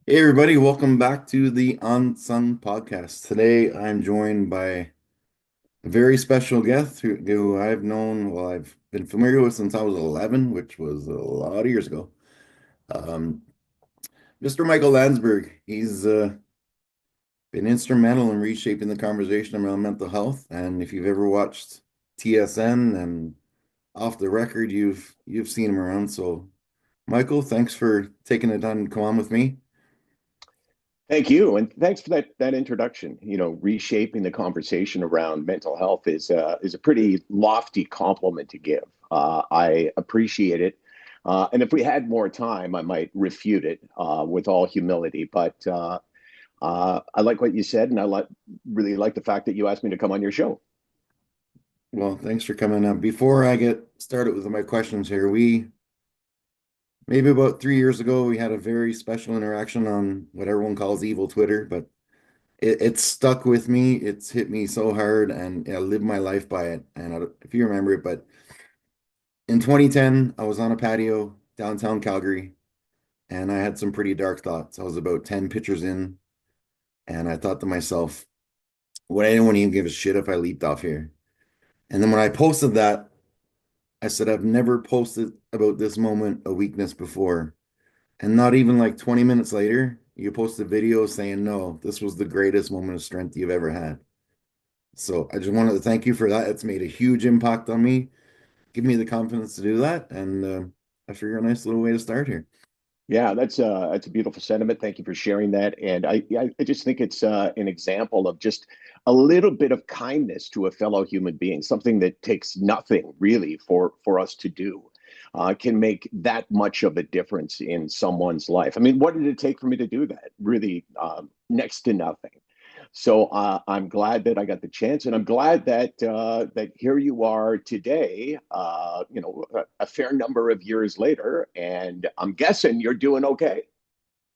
Hey everybody, welcome back to the Unsung Podcast. Today I'm joined by a very special guest who I've known, well, I've been familiar with since I was 11, which was a lot of years ago. Um, Mr. Michael Landsberg, he's been instrumental in reshaping the conversation around mental health. And if you've ever watched TSN and Off the Record, you've seen him around. So, Michael, thanks for taking the time to come on with me. Thank you, and thanks for that introduction. Reshaping the conversation around mental health is a pretty lofty compliment to give. I appreciate it, and if we had more time, I might refute it with all humility. But I like what you said, and really like the fact that you asked me to come on your show. Well, thanks for coming up. Before I get started with my questions here, we maybe about 3 years ago we had a very special interaction on what everyone calls evil Twitter, but it stuck with me. It's hit me so hard, and I live my life by it. And if you remember it, but in 2010, I was on a patio downtown Calgary, and I had some pretty dark thoughts. I was about 10 pitchers in, and I thought to myself, would anyone even give a shit if I leaped off here? And then when I posted that, I said, I've never posted about this moment of weakness before. And not even like 20 minutes later, you post a video saying, no, this was the greatest moment of strength you've ever had. So I just wanted to thank you for that. It's made a huge impact on me. Give me the confidence to do that. And I figure a nice little way to start here. Yeah, that's a beautiful sentiment. Thank you for sharing that. And I just think it's an example of just a little bit of kindness to a fellow human being, something that takes nothing really for us to do, can make that much of a difference in someone's life. I mean, what did it take for me to do that? Really, next to nothing. So I'm glad that I got the chance, and I'm glad that here you are today. A fair number of years later, and I'm guessing you're doing okay.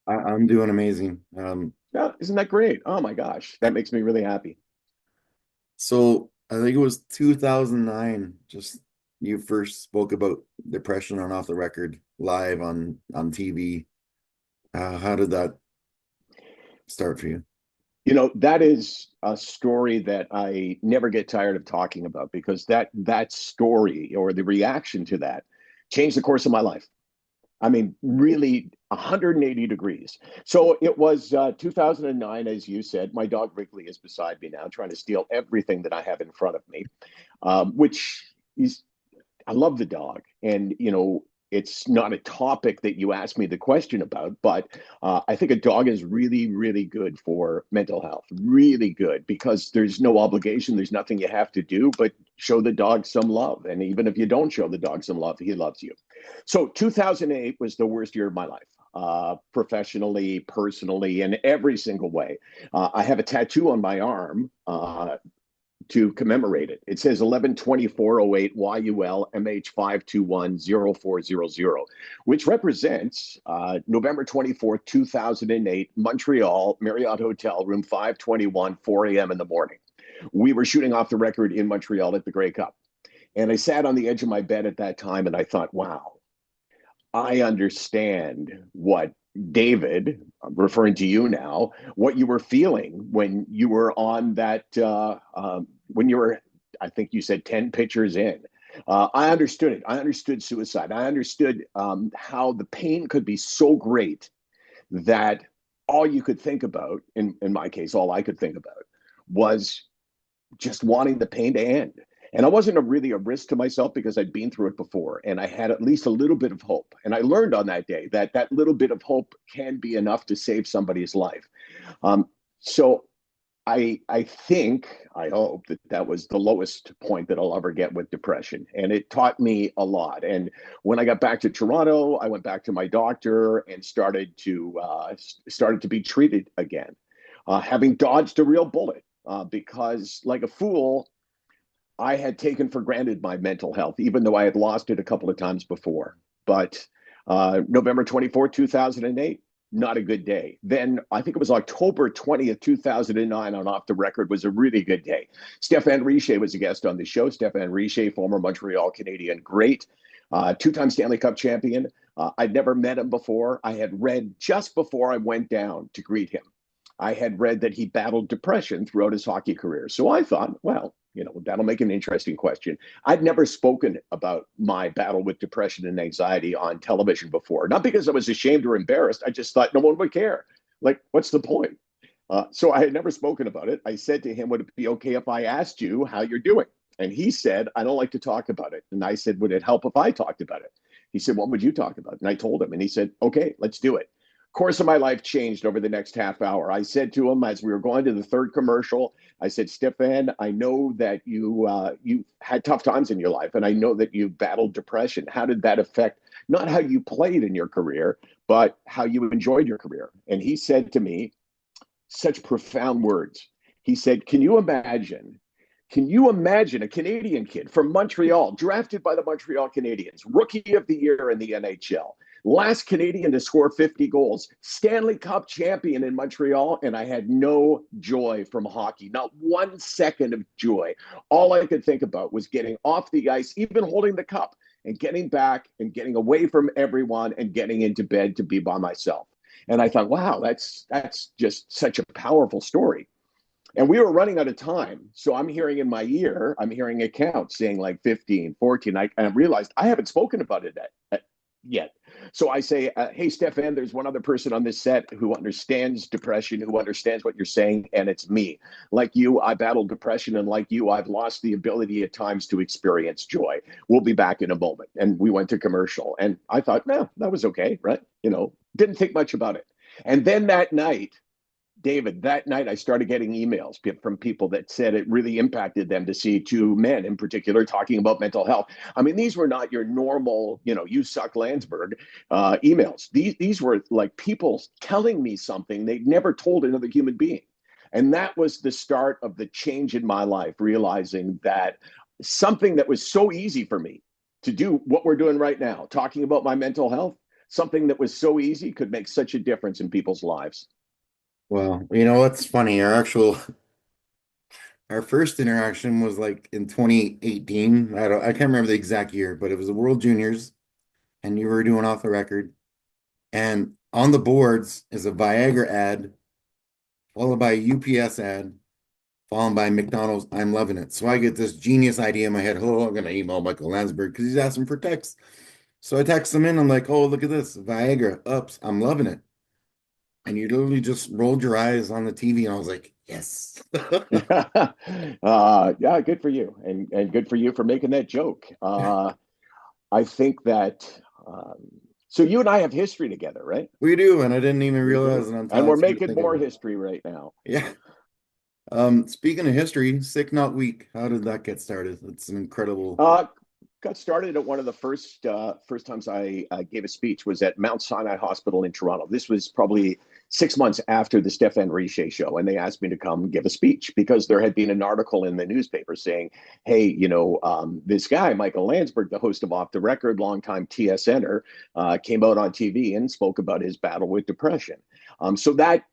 I'm doing amazing. Yeah, isn't that great? Oh my gosh, that makes me really happy. So I think it was 2009, just you first spoke about depression on Off the Record live on TV. How did that start for you? That is a story that I never get tired of talking about because that story or the reaction to that changed the course of my life. I mean, really 180 degrees. So it was 2009, as you said. My dog Wrigley is beside me now, trying to steal everything that I have in front of me, which is, I love the dog. And, it's not a topic that you asked me the question about, but I think a dog is really, really good for mental health. Really good because there's no obligation, there's nothing you have to do, but show the dog some love. And even if you don't show the dog some love, he loves you. So 2008 was the worst year of my life, professionally, personally, in every single way. I have a tattoo on my arm to commemorate it. It says 11/24/08 YUL MH5210400, which represents November 24th, 2008, Montreal, Marriott Hotel, room 521, 4 a.m. in the morning. We were shooting Off the Record in Montreal at the Grey Cup. And I sat on the edge of my bed at that time and I thought, wow, I understand what David, I'm referring to you now, what you were feeling when you were on that, when you were, I think you said 10 pitchers in. I understood it. I understood suicide. I understood how the pain could be so great that all you could think about, in my case, all I could think about was just wanting the pain to end. And I wasn't really a risk to myself because I'd been through it before and I had at least a little bit of hope. And I learned on that day that that little bit of hope can be enough to save somebody's life. So I think, I hope that that was the lowest point that I'll ever get with depression. And it taught me a lot. And when I got back to Toronto, I went back to my doctor and started to be treated again, having dodged a real bullet because, like a fool, I had taken for granted my mental health, even though I had lost it a couple of times before. But November 24th, 2008, not a good day. Then I think it was October 20th, 2009 on Off the Record was a really good day. Stéphane Richer was a guest on the show. Stéphane Richer, former Montreal Canadian great, two-time Stanley Cup champion. I'd never met him before. I had read just before I went down to greet him. I had read that he battled depression throughout his hockey career. So I thought, well, that'll make an interesting question. I'd never spoken about my battle with depression and anxiety on television before, not because I was ashamed or embarrassed. I just thought no one would care. Like, what's the point? So I had never spoken about it. I said to him, would it be okay if I asked you how you're doing? And he said, I don't like to talk about it. And I said, would it help if I talked about it? He said, what would you talk about? And I told him, and he said, okay, let's do it. Course of my life changed over the next half hour. I said to him as we were going to the third commercial, I said, Stefan, I know that you had tough times in your life, and I know that you battled depression. How did that affect not how you played in your career, but how you enjoyed your career? And he said to me such profound words. He said, Can you imagine a Canadian kid from Montreal, drafted by the Montreal Canadiens, rookie of the year in the NHL, last Canadian to score 50 goals, Stanley Cup champion in Montreal, and I had no joy from hockey, not 1 second of joy. All I could think about was getting off the ice, even holding the cup, and getting back and getting away from everyone and getting into bed to be by myself. And I thought, wow, that's just such a powerful story. And we were running out of time. So I'm hearing in my ear, I'm hearing a count saying like 15, 14. And I realized I haven't spoken about it yet. So I say, hey, Stefan, there's one other person on this set who understands depression, who understands what you're saying, and it's me. Like you, I battled depression, and like you, I've lost the ability at times to experience joy. We'll be back in a moment. And we went to commercial, and I thought, no, that was okay, right? Didn't think much about it. And then that night, David, that night I started getting emails from people that said it really impacted them to see two men in particular talking about mental health. I mean, these were not your normal, you suck Landsberg emails. These were like people telling me something they'd never told another human being. And that was the start of the change in my life, realizing that something that was so easy for me to do what we're doing right now, talking about my mental health, something that was so easy could make such a difference in people's lives. Well, what's funny? Our first interaction was like in 2018. I can't remember the exact year, but it was the World Juniors, and you were doing off the record. And on the boards is a Viagra ad, followed by a UPS ad, followed by McDonald's. I'm loving it. So I get this genius idea in my head. Oh, I'm gonna email Michael Landsberg because he's asking for text. So I text him in. I'm like, oh, look at this Viagra. Ups, I'm loving it. And you literally just rolled your eyes on the TV, and I was like, yes. Yeah, good for you, and good for you for making that joke. I think that so you and I have history together, right? We do, and I didn't even We realize do, it until and I we're started making thinking more about it. history right now. Yeah. Speaking of history, Sick Not Weak, how did that get started? It's an incredible. Uh, got started at one of the first times I gave a speech was at Mount Sinai Hospital in Toronto. This was probably 6 months after the Stefan Richer show, and they asked me to come give a speech because there had been an article in the newspaper saying, "Hey, this guy Michael Landsberg, the host of Off the Record, longtime TSNer, came out on TV and spoke about his battle with depression." So that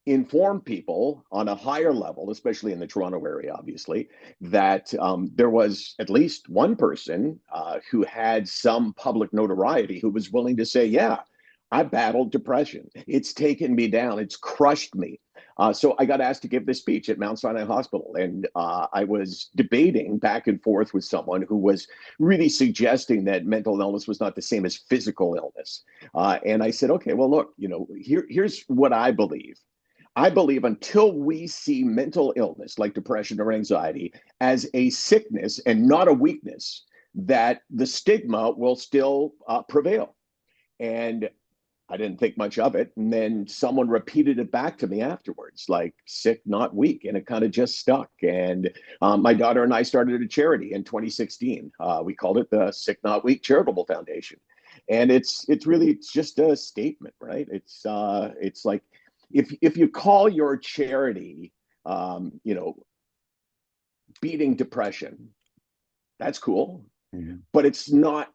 inform people on a higher level, especially in the Toronto area, obviously, that there was at least one person who had some public notoriety who was willing to say, yeah, I battled depression. It's taken me down. It's crushed me. So I got asked to give this speech at Mount Sinai Hospital. And I was debating back and forth with someone who was really suggesting that mental illness was not the same as physical illness. And I said, okay, well, look, here's what I believe. I believe until we see mental illness like depression or anxiety as a sickness and not a weakness, that the stigma will still prevail. And I didn't think much of it. And then someone repeated it back to me afterwards, like sick, not weak. And it kind of just stuck. And my daughter and I started a charity in 2016. We called it the Sick, Not Weak Charitable Foundation. And it's just a statement, right? It's like, if you call your charity, beating depression, that's cool, but it's not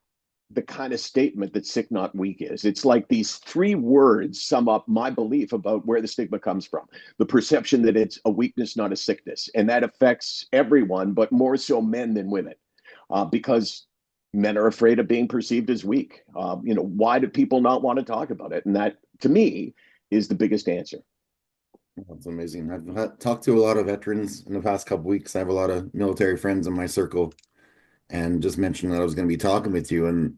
the kind of statement that sick not weak is. It's like these three words sum up my belief about where the stigma comes from. The perception that it's a weakness, not a sickness, and that affects everyone, but more so men than women, because men are afraid of being perceived as weak. Why do people not want to talk about it? And that, to me, is the biggest answer. That's amazing. I've talked to a lot of veterans in the past couple weeks. I have a lot of military friends in my circle, and just mentioned that I was going to be talking with you. And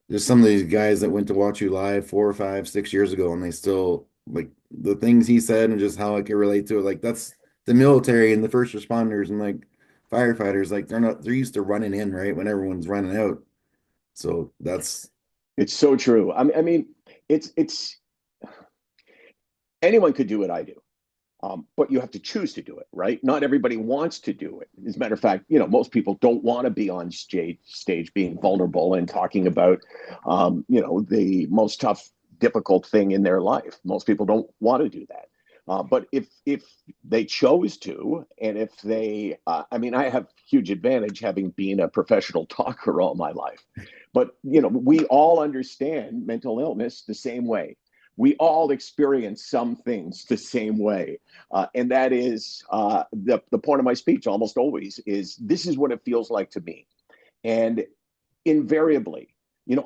there's some of these guys that went to watch you live 4 or 5, 6 years ago, and they still like the things he said and just how I could relate to it. Like that's the military and the first responders and like firefighters. Like they're used to running in, right, when everyone's running out. So that's It's so true. I mean, it's anyone could do what I do. But you have to choose to do it, right? Not everybody wants to do it. As a matter of fact, most people don't want to be on stage being vulnerable and talking about, the most tough, difficult thing in their life. Most people don't want to do that. But if they chose to, and if they, I mean, I have huge advantage having been a professional talker all my life. But we all understand mental illness the same way. We all experience some things the same way. And that is the point of my speech almost always is this is what it feels like to me. And invariably,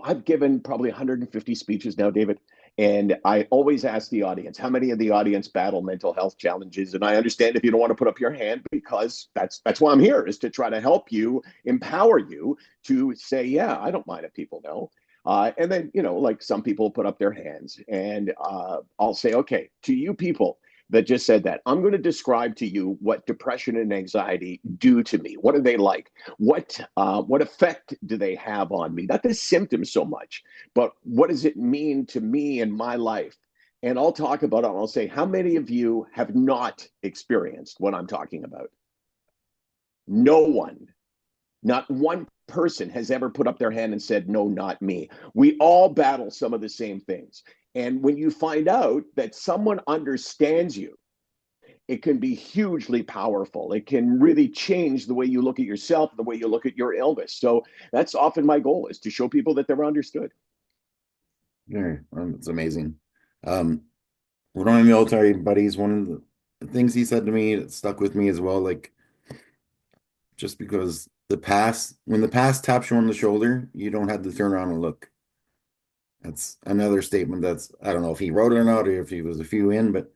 I've given probably 150 speeches now, David. And I always ask the audience, how many of the audience battle mental health challenges? And I understand if you don't want to put up your hand, because that's why I'm here, is to try to help you, empower you to say, yeah, I don't mind if people know. And then, like some people put up their hands, and I'll say, okay, to you people that just said that, I'm going to describe to you what depression and anxiety do to me. What are they like? What effect do they have on me? Not the symptoms so much, but what does it mean to me in my life? And I'll talk about it. I'll say, how many of you have not experienced what I'm talking about? No one. Not one person has ever put up their hand and said, no, not me. We all battle some of the same things. And when you find out that someone understands you, it can be hugely powerful. It can really change the way you look at yourself, the way you look at your illness. So that's often my goal, is to show people that they're understood. yeah, it's amazing. Um, One of my military buddies, one of the things he said to me that stuck with me as well, like just because when the past taps you on the shoulder, you don't have to turn around and look. That's another statement I don't know if he wrote it or not, or if he was a few in, but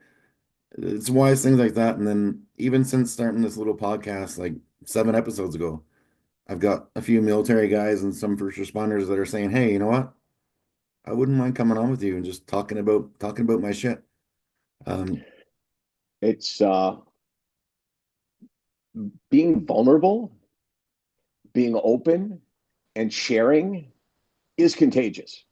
it's wise things like that. And then even since starting this little podcast, like 7 episodes ago, I've got a few military guys and some first responders that are saying, hey, you know what? I wouldn't mind coming on with you and just talking about my shit. Um, It's being vulnerable, being open, and sharing is contagious.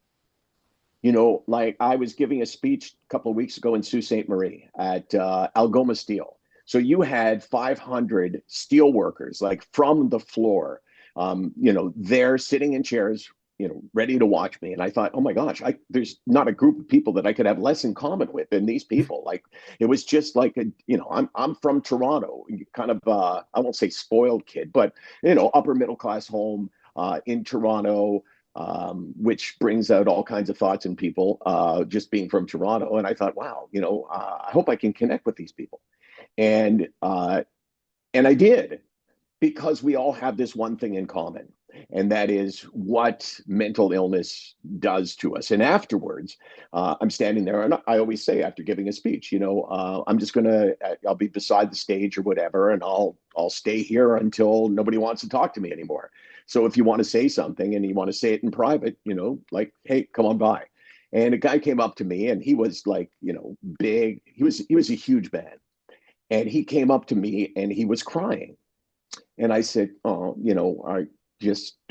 Like I was giving a speech a couple of weeks ago in Sault Ste. Marie at Algoma Steel. So you had 500 steel workers, like from the floor, there sitting in chairs, ready to watch me. And I thought, oh my gosh, there's not a group of people that I could have less in common with than these people. Like it was just like I'm from Toronto, kind of I won't say spoiled kid, but upper middle class home in Toronto, which brings out all kinds of thoughts in people, just being from Toronto. And I thought, wow, I hope I can connect with these people. And I did, because we all have this one thing in common, and that is what mental illness does to us. And afterwards, I'm standing there, and I always say after giving a speech, I'm just I'll be beside the stage or whatever, and I'll stay here until nobody wants to talk to me anymore. So if you want to say something and you want to say it in private, like, hey, come on by. And a guy came up to me, and he was like, big. He was a huge man, and he came up to me and he was crying. And I said, oh, are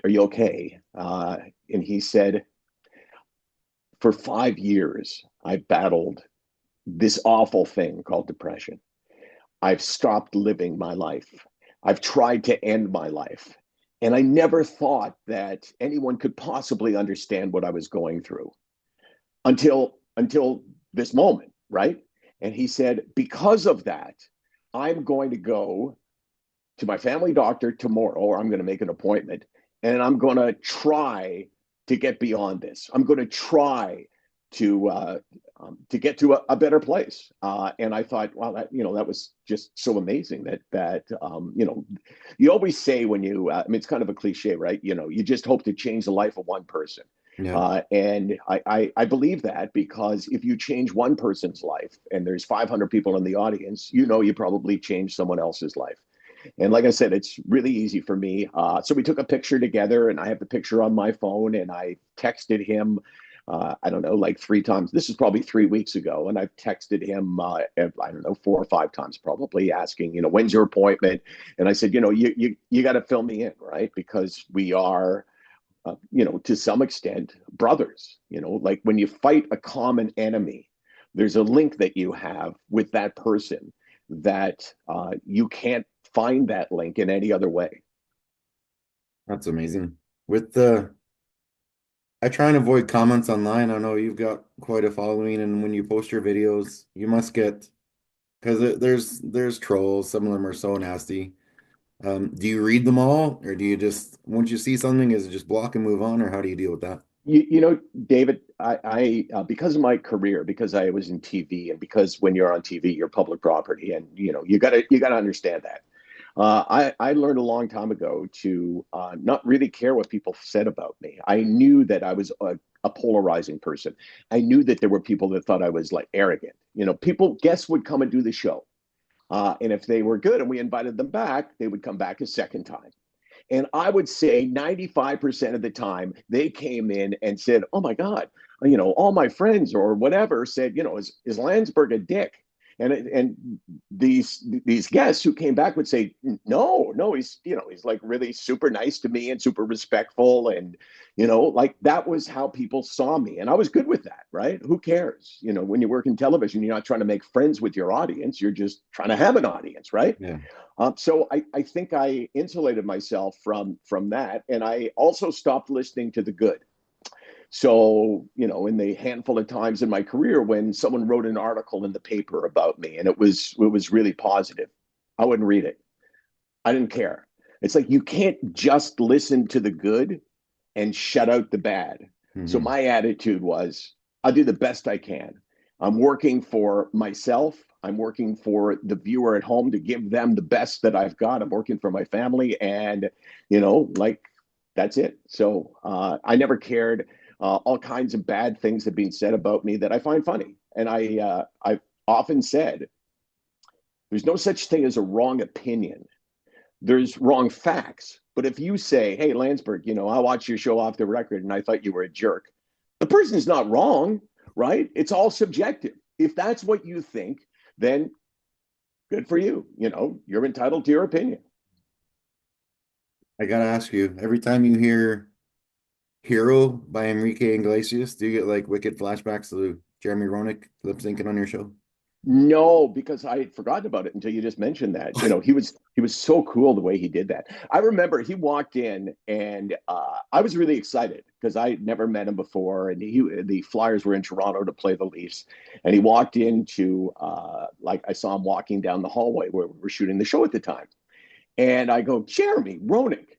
you okay? And he said, for 5 years, I battled this awful thing called depression. I've stopped living my life. I've tried to end my life. And I never thought that anyone could possibly understand what I was going through until this moment, right? And he said, because of that, I'm going to go to my family doctor tomorrow, or I'm going to make an appointment, and I'm going to try to get beyond this. I'm going to try to to get to a better place. And I thought, wow, that was just so amazing that you always say when I mean, it's kind of a cliche, right? You just hope to change the life of one person. Yeah. And I believe that, because if you change one person's life and there's 500 people in the audience, you probably changed someone else's life. And like I said, it's really easy for me. So we took a picture together, and I have the picture on my phone, and I texted him, I don't know, like 3 times. This is probably 3 weeks ago. And I've texted him, I don't know, 4 or 5 times probably, asking, when's your appointment? And I said, you got to fill me in, right? Because we are, to some extent, brothers. Like when you fight a common enemy, there's a link that you have with that person that you can't find that link in any other way. That's amazing. With the I try and avoid comments online. I know you've got quite a following, and when you post your videos, you must get because there's trolls. Some of them are so nasty. Do you read them all, or do you just once you see something, is it just block and move on, or how do you deal with that? David, I because of my career, because I was in TV, and because when you're on TV, you're public property, and you gotta understand that. I learned a long time ago to not really care what people said about me. I knew that I was a polarizing person. I knew that there were people that thought I was like arrogant. Guests would come and do the show, and if they were good and we invited them back, they would come back a second time. And I would say 95% of the time they came in and said, "Oh my God, all my friends or whatever said, is Landsberg a dick?" And these guests who came back would say, "No, no, he's like really super nice to me and super respectful." And, like that was how people saw me. And I was good with that, right? Who cares? When you work in television, you're not trying to make friends with your audience. You're just trying to have an audience, right? Yeah. So I think I insulated myself from that, and I also stopped listening to the good. So, in the handful of times in my career when someone wrote an article in the paper about me and it was really positive, I wouldn't read it. I didn't care. It's like you can't just listen to the good and shut out the bad. So Hmm. my attitude was, I'll do the best I can. I'm working for myself. I'm working for the viewer at home to give them the best that I've got. I'm working for my family, and like that's it. So I never cared. All kinds of bad things have been said about me that I find funny, and I've often said there's no such thing as a wrong opinion. There's wrong facts. But if you say, "Hey, Landsberg, I watched your show off the record and I thought you were a jerk," the person's not wrong, right? It's all subjective. If that's what you think, then good for you. You're entitled to your opinion. I gotta ask you, every time you hear Hero by Enrique Iglesias, do you get like wicked flashbacks to Jeremy Roenick lip syncing on your show? No, because I had forgotten about it until you just mentioned that. He was so cool the way he did that. I remember he walked in, and I was really excited because I had never met him before, and the Flyers were in Toronto to play the Leafs, and he walked into like I saw him walking down the hallway where we were shooting the show at the time, and I go, "Jeremy Roenick,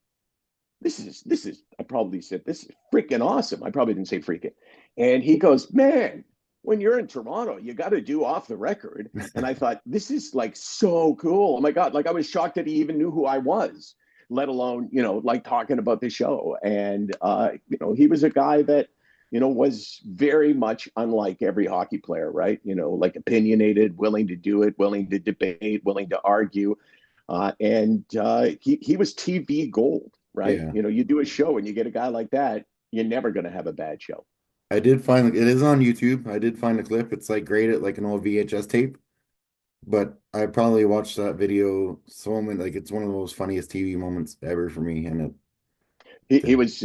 this is I probably said this is freaking awesome." I probably didn't say freaking. And he goes, "Man, when you're in Toronto, you got to do off the record." And I thought, this is like so cool. Oh my God. Like I was shocked that he even knew who I was, let alone, like talking about the show. And, he was a guy that, was very much unlike every hockey player, right? Like opinionated, willing to do it, willing to debate, willing to argue. And he was TV gold, right? Yeah. You do a show and you get a guy like that, you're never going to have a bad show. I did find it is on YouTube. I did find a clip. It's like great at like an old VHS tape, but I probably watched that video so many like it's one of the most funniest TV moments ever for me. And he was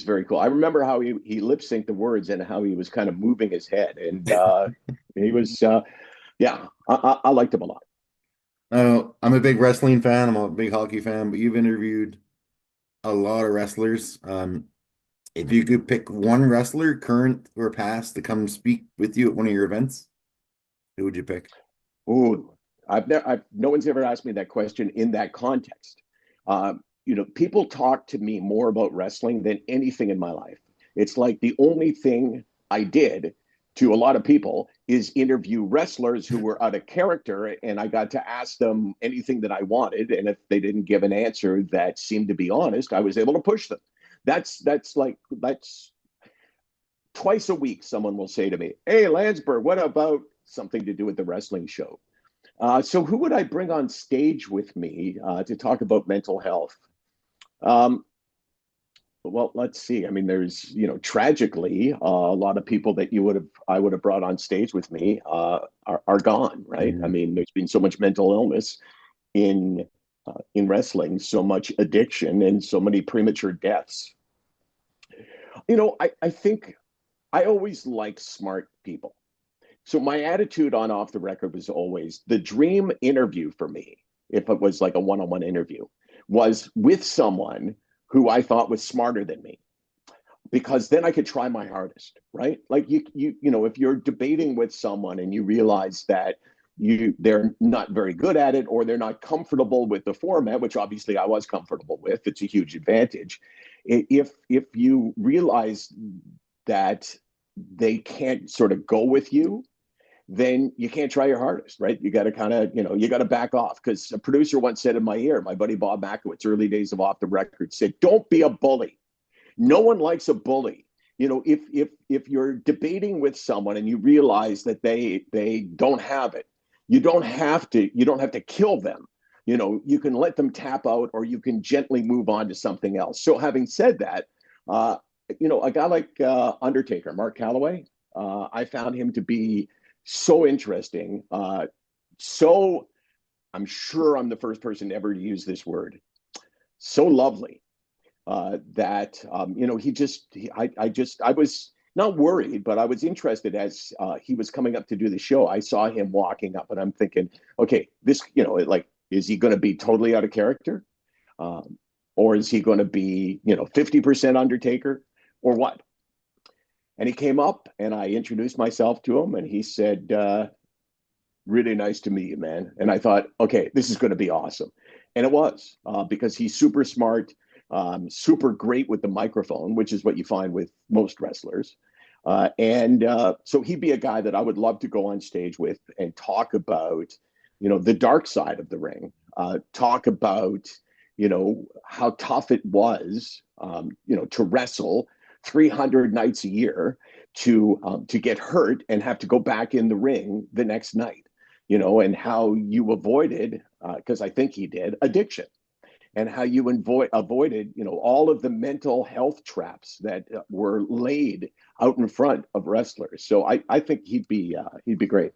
very cool. I remember how he lip synced the words and how he was kind of moving his head, and he was yeah, I liked him a lot. I'm a big wrestling fan. I'm a big hockey fan, but you've interviewed a lot of wrestlers. If you could pick one wrestler, current or past, to come speak with you at one of your events, who would you pick? Ooh, no one's ever asked me that question in that context. People talk to me more about wrestling than anything in my life. It's like the only thing I did to a lot of people is interview wrestlers who were out of character, and I got to ask them anything that I wanted, and if they didn't give an answer that seemed to be honest, I was able to push them. That's twice a week someone will say to me, "Hey, Landsberg, what about something to do with the wrestling show?" So who would I bring on stage with me to talk about mental health? Um, well, let's see. I mean, there's, tragically, a lot of people that I would have brought on stage with me are gone, right? I Mhm. mean, there's been so much mental illness in wrestling, so much addiction, and so many premature deaths. I think I always like smart people. So my attitude on off the record was always the dream interview for me, if it was like a one-on-one interview, was with someone who I thought was smarter than me, because then I could try my hardest, right? Like if you're debating with someone and you realize that they're not very good at it, or they're not comfortable with the format, which obviously I was comfortable with, it's a huge advantage. If you realize that they can't sort of go with you, then you can't try your hardest, right? You got to kind of, you got to back off. Because a producer once said in my ear, my buddy Bob Makowitz, early days of Off the Record, said, "Don't be a bully. No one likes a bully." If you're debating with someone and you realize that they don't have it, you don't have to kill them. You can let them tap out, or you can gently move on to something else. So having said that, uh, a guy like Undertaker, Mark Calloway, I found him to be so interesting. So I'm sure I'm the first person ever to use this word. So lovely that I was not worried, but I was interested as he was coming up to do the show. I saw him walking up, and I'm thinking, okay, this, like, is he going to be totally out of character, um, or is he going to be 50% Undertaker, or what? And he came up, and I introduced myself to him, and he said, "Really nice to meet you, man." And I thought, okay, this is going to be awesome. And it was, because he's super smart, super great with the microphone, which is what you find with most wrestlers. And so he'd be a guy that I would love to go on stage with and talk about, the dark side of the ring, talk about, how tough it was, to wrestle 300 nights a year, to get hurt and have to go back in the ring the next night, and how you avoided, because I think he did, addiction, and how you avoided, all of the mental health traps that were laid out in front of wrestlers. So I think he'd be great.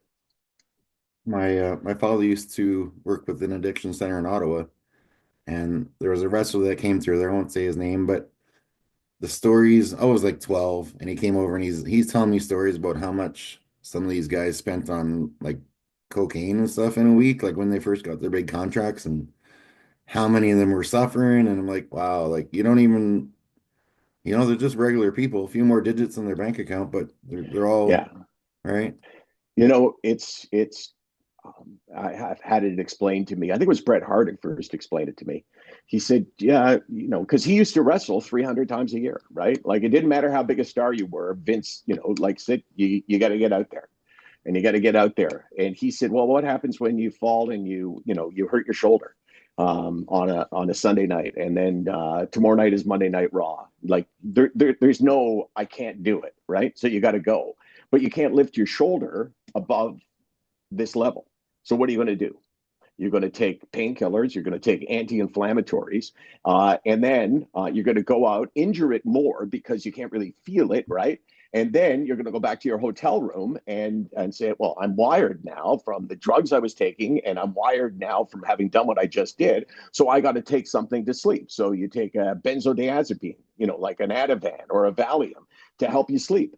My father used to work with an addiction center in Ottawa, and there was a wrestler that came through there. I won't say his name, but the stories, I was like 12, and he came over and he's telling me stories about how much some of these guys spent on like cocaine and stuff in a week, like when they first got their big contracts, and how many of them were suffering. And I'm like, wow, like you don't even, they're just regular people, a few more digits in their bank account, but they're all Yeah, right. it's I have had it explained to me. I think it was Bret Hart who first explained it to me. He said, yeah, because he used to wrestle 300 times a year, right? Like, it didn't matter how big a star you were. Vince, like said, you got to get out there, and you got to get out there. And he said, well, what happens when you fall and you hurt your shoulder on a Sunday night, and then tomorrow night is Monday Night Raw? Like, there's no, I can't do it, right? So you got to go, but you can't lift your shoulder above this level. So what are you going to do? You're going to take painkillers, you're going to take anti-inflammatories, and then you're going to go out, injure it more because you can't really feel it, right? And then you're going to go back to your hotel room and say, well, I'm wired now from the drugs I was taking, and I'm wired now from having done what I just did. So I got to take something to sleep. So you take a benzodiazepine, like an Ativan or a Valium, to help you sleep.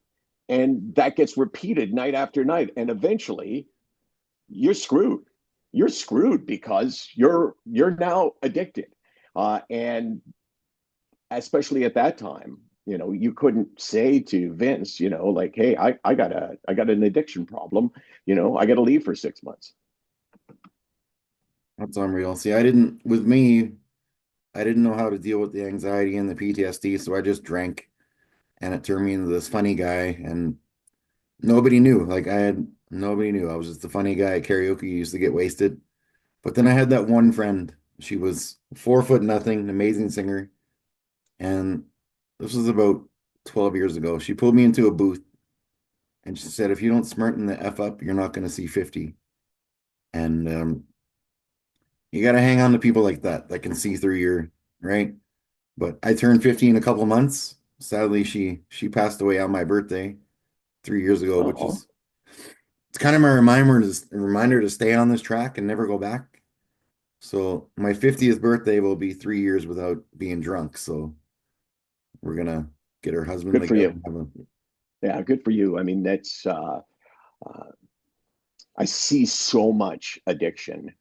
And that gets repeated night after night. And eventually you're screwed. You're screwed because you're now addicted, and especially at that time, you couldn't say to Vince, like, hey, I got an addiction problem, I got to leave for 6 months. That's unreal. See, I didn't, with me, I didn't know how to deal with the anxiety and the PTSD, so I just drank, and it turned me into this funny guy. And Nobody knew. Like nobody knew. I was just a funny guy at karaoke, used to get wasted. But then I had that one friend. She was 4 foot nothing, an amazing singer. And this was about 12 years ago. She pulled me into a booth and she said, if you don't smarten the F up, you're not going to see 50. And you got to hang on to people like that can see through your, right? But I turned 50 in a couple months. Sadly, she passed away on my birthday 3 years ago, which Oh, is it's kind of my reminder to stay on this track and never go back. So my 50th birthday will be 3 years without being drunk. So we're gonna get her husband good for together you. and have a Yeah, good for you. I mean, that's uh, I see so much addiction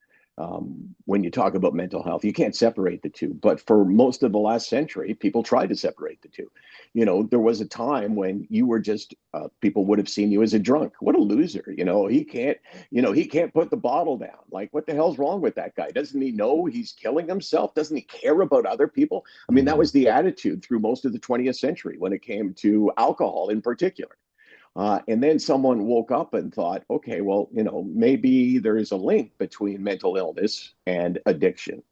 when you talk about mental health. You can't separate the two. But for most of the last century, people tried to separate the two. There was a time when you were just people would have seen you as a drunk. What a loser! He can't put the bottle down. Like, what the hell's wrong with that guy? Doesn't he know he's killing himself? Doesn't he care about other people? I mean, that Mhm. was the attitude through most of the 20th century when it came to alcohol in particular. And then someone woke up and thought, okay, well, maybe there is a link between mental illness and addiction.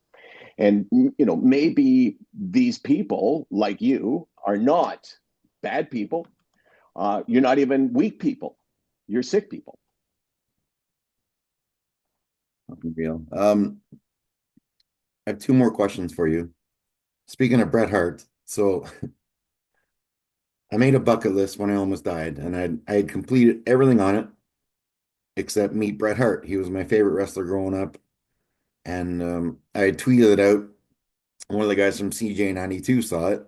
And, maybe these people like you are not bad people. You're not even weak people. You're sick people. Real. I have two more questions for you. Speaking of Bret Hart, so I made a bucket list when I almost died, and I had completed everything on it except meet Bret Hart. He was my favorite wrestler growing up, and I had tweeted it out. One of the guys from CJ92 saw it,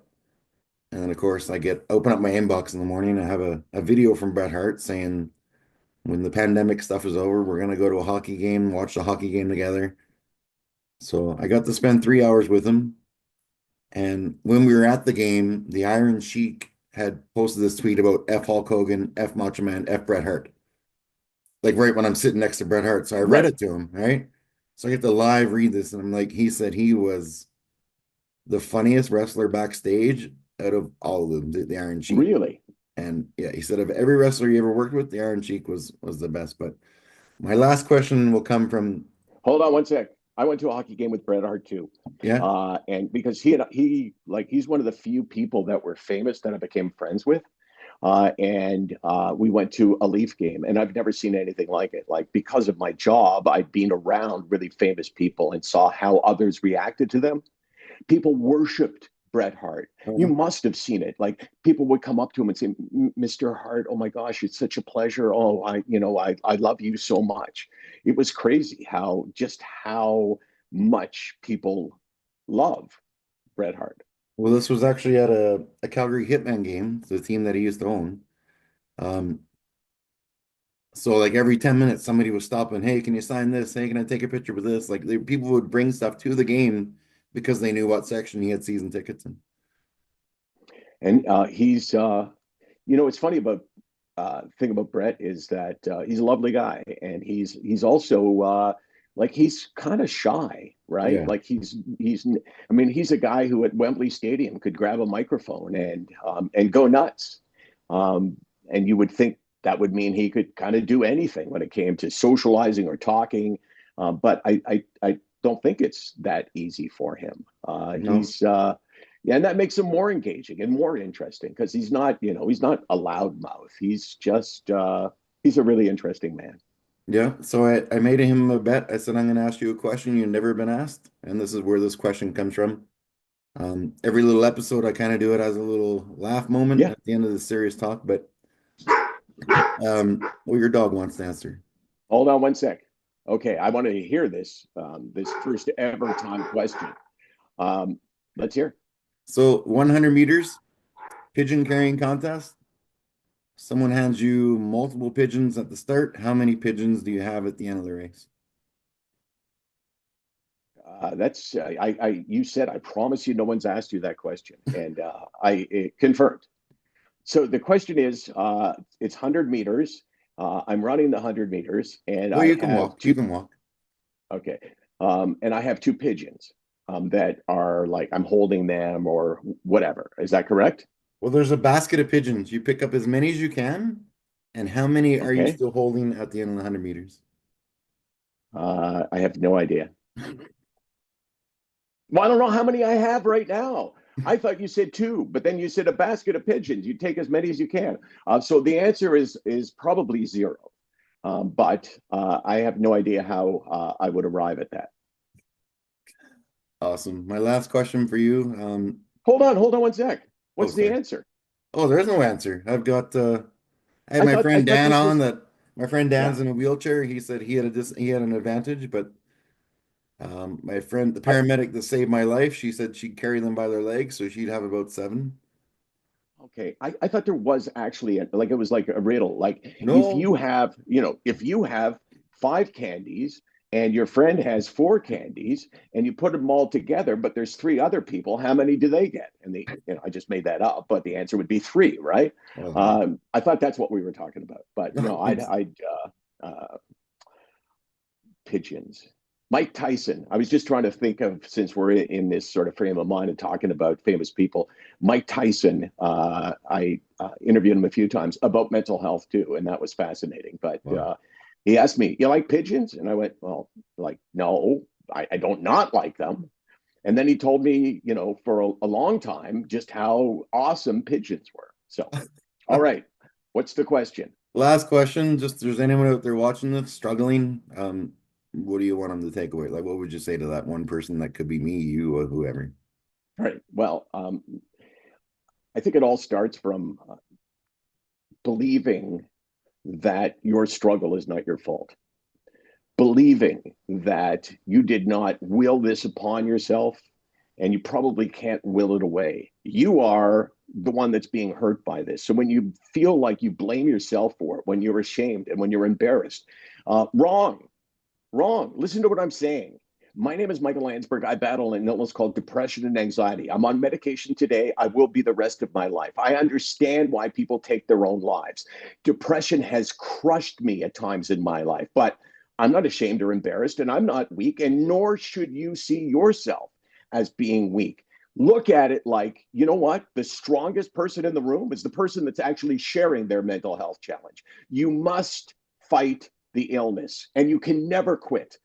and then of course I get open up my inbox in the morning. I have a video from Bret Hart saying when the pandemic stuff is over, we're gonna go to a hockey game, watch the hockey game together. So I got to spend 3 hours with him. And when we were at the game, the Iron Sheik had posted this tweet about F Hulk Hogan, F Macho Man, F Bret Hart. Like right when I'm sitting next to Bret Hart. So I read Right. it to him, right? So I get to live read this, and I'm like, he said he was the funniest wrestler backstage out of all of them, the Iron Sheik. Really. And yeah, he said of every wrestler he ever worked with, the Iron Sheik was the best. But my last question will come from, Hold on one sec. I went to a hockey game with Bret Hart too. yeah, And because he's one of the few people that were famous that I became friends with. And we went to a Leaf game, and I've never seen anything like it. Like, because of my job, I'd been around really famous people and saw how others reacted to them. People worshipped Bret Hart. You oh, must have seen it. Like, people would come up to him and say, "Mr. Hart, oh my gosh, it's such a pleasure. Oh, I love you so much." It was crazy how much people love Bret Hart. well, this was actually at a Calgary Hitman game, the team that he used to own. Um, So like every 10 minutes, somebody was stopping. Hey, can you sign this? Hey, can I take a picture with this? Like people would bring stuff to the game because they knew what section he had season tickets in. And it's funny about thing about Brett is that he's a lovely guy, and he's also like, he's kind of shy, right? Yeah. Like, I mean, he's a guy who at Wembley Stadium could grab a microphone and go nuts. Um, and you would think that would mean he could kind of do anything when it came to socializing or talking. But I don't think it's that easy for him. No. Yeah, and that makes him more engaging and more interesting because he's not a loudmouth. He's a really interesting man. Yeah. So I made him a bet. I said, I'm going to ask you a question you've never been asked. And this is where this question comes from. Every little episode, I kind of do it as a little laugh moment Yeah. at the end of the serious talk. But well, your dog wants to answer. Hold on one sec. Okay, I want to hear this first ever time question. Um, let's hear. So 100 meters, pigeon carrying contest. Someone hands you multiple pigeons at the start. How many pigeons do you have at the end of the race? That's I you said, I promise you no one's asked you that question, and I it confirmed. So the question is, it's 100 meters. I'm running the 100 meters, and Well, I you can have walk. You two. can walk. Okay. And I have two pigeons that are like, I'm holding them or whatever. Is that correct? Well, there's a basket of pigeons. You pick up as many as you can, And how many are you Okay. still holding at the end of the 100 meters? I have no idea. Well, I don't know how many I have right now. I thought you said two, but then you said a basket of pigeons. You take as many as you can. So the answer is probably zero. But I have no idea how I would arrive at that. Awesome. My last question for you. Hold on one sec. Oh, What's the sorry. answer? Oh, there is no answer. I had I thought this was my friend yeah. Dan's in a wheelchair. He said he had an advantage, but my friend, the I paramedic that saved my life, she said she'd carry them by their legs, so she'd have about seven. Okay, I thought there was actually like it was like a riddle. Like if No. you have, if you have five candies and your friend has four candies and you put them all together, but there's three other people, how many do they get? And I just made that up, but the answer would be three, right? Oh, I thought that's what we were talking about, but no, it's pigeons. Mike Tyson. I was just trying to think of, since we're in this sort of frame of mind and talking about famous people. Mike Tyson. I interviewed him a few times about mental health too, and that was fascinating. But wow. he asked me, "You like pigeons?" And I went, "Well, like no, I don't not like them." And then he told me, for a long time, just how awesome pigeons were. So, all right, what's the question? Last question, just if there's anyone out there watching this struggling, what do you want them to take away? Like, what would you say to that one person that could be me, you, or whoever? All right. Well, I think it all starts from believing that your struggle is not your fault, believing that you did not will this upon yourself and you probably can't will it away. You are the one that's being hurt by this. So when you feel like you blame yourself for it, when you're ashamed and when you're embarrassed, wrong, wrong. Listen to what I'm saying. My name is Michael Landsberg. I battle an illness called depression and anxiety. I'm on medication today. I will be the rest of my life. I understand why people take their own lives. Depression has crushed me at times in my life, but I'm not ashamed or embarrassed, and I'm not weak, and nor should you see yourself as being weak. Look at it like, you know what? The strongest person in the room is the person that's actually sharing their mental health challenge. You must fight the illness, and you can never quit.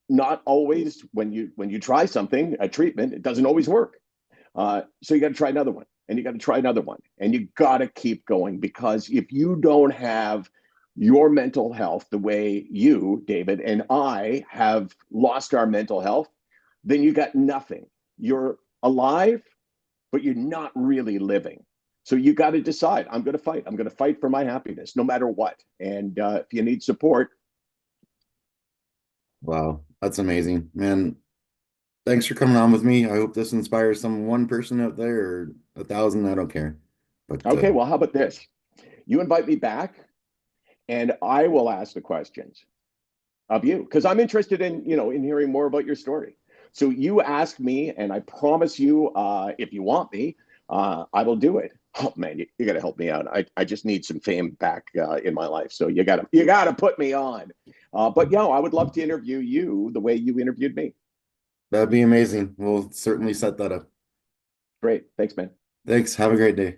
Not always. When you try something, a treatment, it doesn't always work. So you got to try another one, and you got to try another one, and you got to keep going, because if you don't have your mental health the way you, David, and I have lost our mental health, then you got nothing. You're alive, but you're not really living. So you got to decide, I'm going to fight. I'm going to fight for my happiness no matter what. And if you need support, Wow, that's amazing, man. Thanks for coming on with me. I hope this inspires some one person out there or a thousand. I don't care. But okay, well, how about this? You invite me back and I will ask the questions of you, because I'm interested in hearing more about your story. So you ask me, and I promise you, if you want me, I will do it. Oh man, you got to help me out. I just need some fame back in my life, so you gotta put me on. But yeah, I would love to interview you the way you interviewed me. that'd be amazing. We'll certainly set that up. Great, thanks, man. Thanks. Have a great day.